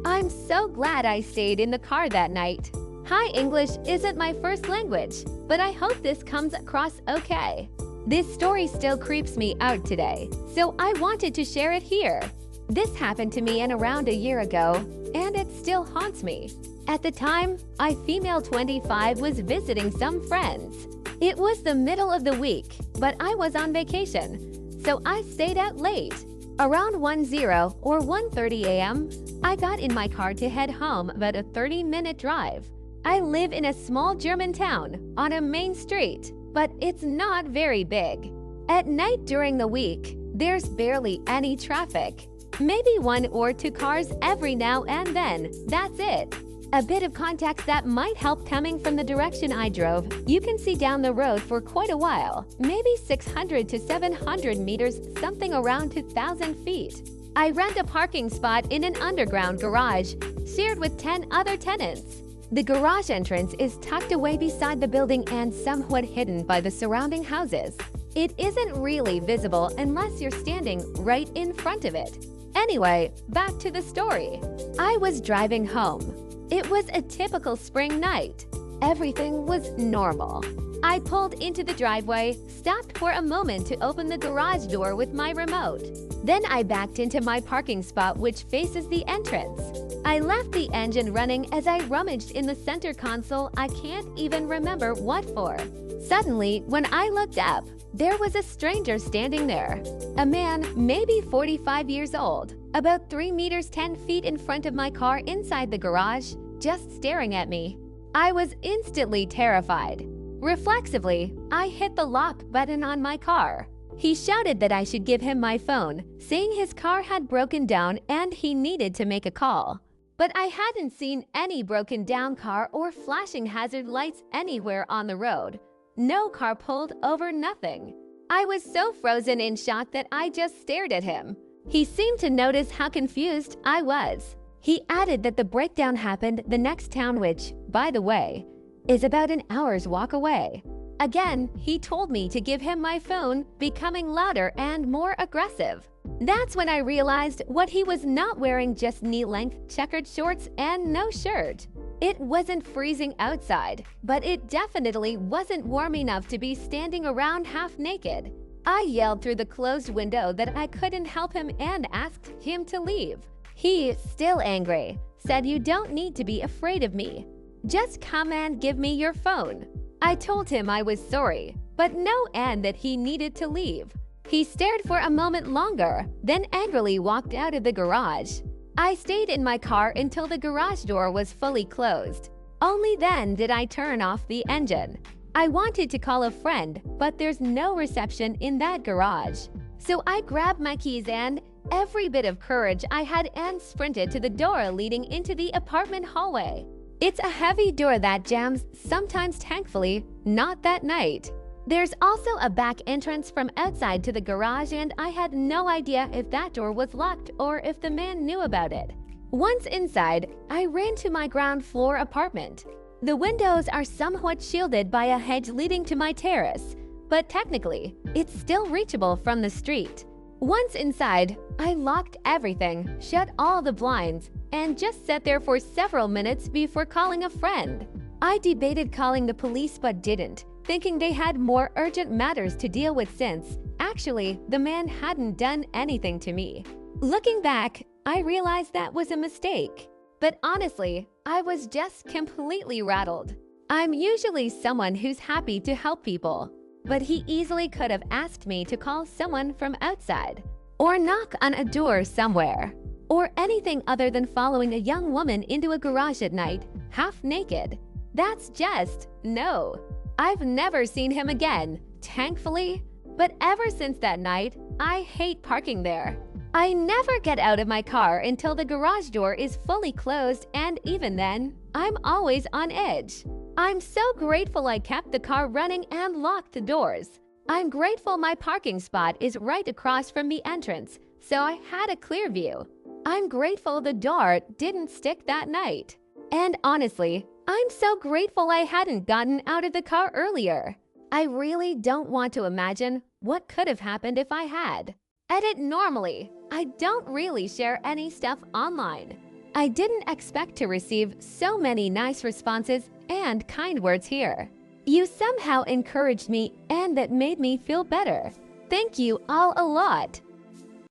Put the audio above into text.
I'm so glad I stayed in the car that night. Hi, English isn't my first language, but I hope this comes across okay. This story still creeps me out today, so I wanted to share it here. This happened to me around a year ago, and it still haunts me. At the time, I, female 25, was visiting some friends. It was the middle of the week, but I was on vacation, so I stayed out late. Around 1:00 or 1:30 a.m., I got in my car to head home, about a 30-minute drive. I live in a small German town on a main street, but it's not very big. At night during the week, there's barely any traffic. Maybe 1 or 2 cars every now and then, that's it. A bit of context that might help coming from the direction I drove. You can see down the road for quite a while, maybe 600 to 700 meters, something around 2,000 feet. I rent a parking spot in an underground garage, shared with 10 other tenants. The garage entrance is tucked away beside the building and somewhat hidden by the surrounding houses. It isn't really visible unless you're standing right in front of it. Anyway, back to the story. I was driving home. It was a typical spring night. Everything was normal. I pulled into the driveway, stopped for a moment to open the garage door with my remote. Then I backed into my parking spot, which faces the entrance. I left the engine running as I rummaged in the center console. I can't even remember what for. Suddenly, when I looked up, there was a stranger standing there. A man, maybe 45 years old, about 3 meters 10 feet in front of my car inside the garage, just staring at me. I was instantly terrified. Reflexively, I hit the lock button on my car. He shouted that I should give him my phone, saying his car had broken down and he needed to make a call. But I hadn't seen any broken down car or flashing hazard lights anywhere on the road. No car pulled over, nothing. I was so frozen in shock that I just stared at him. He seemed to notice how confused I was. He added that the breakdown happened the next town, which, by the way, is about an hour's walk away. Again, he told me to give him my phone, becoming louder and more aggressive. That's when I realized what he was not wearing, just knee-length checkered shorts and no shirt. It wasn't freezing outside, but it definitely wasn't warm enough to be standing around half naked. I yelled through the closed window that I couldn't help him and asked him to leave. He, still angry, said, "You don't need to be afraid of me. Just come and give me your phone." I told him I was sorry, but no, and that he needed to leave. He stared for a moment longer, then angrily walked out of the garage. I stayed in my car until the garage door was fully closed. Only then did I turn off the engine. I wanted to call a friend, but there's no reception in that garage. So I grabbed my keys and every bit of courage I had and sprinted to the door leading into the apartment hallway. It's a heavy door that jams, sometimes, thankfully, not that night. There's also a back entrance from outside to the garage, and I had no idea if that door was locked or if the man knew about it. Once inside, I ran to my ground floor apartment. The windows are somewhat shielded by a hedge leading to my terrace, but technically, it's still reachable from the street. Once inside, I locked everything, shut all the blinds, and just sat there for several minutes before calling a friend. I debated calling the police but didn't, thinking they had more urgent matters to deal with since, actually, the man hadn't done anything to me. Looking back, I realized that was a mistake. But honestly, I was just completely rattled. I'm usually someone who's happy to help people, but he easily could have asked me to call someone from outside, or knock on a door somewhere, or anything other than following a young woman into a garage at night, half naked. That's just no. I've never seen him again, thankfully, but ever since that night, I hate parking there. I never get out of my car until the garage door is fully closed, and even then, I'm always on edge. I'm so grateful I kept the car running and locked the doors. I'm grateful my parking spot is right across from the entrance, so I had a clear view. I'm grateful the door didn't stick that night. And honestly, I'm so grateful I hadn't gotten out of the car earlier. I really don't want to imagine what could have happened if I had. Edit normally. I don't really share any stuff online. I didn't expect to receive so many nice responses and kind words here. You somehow encouraged me and that made me feel better. Thank you all a lot.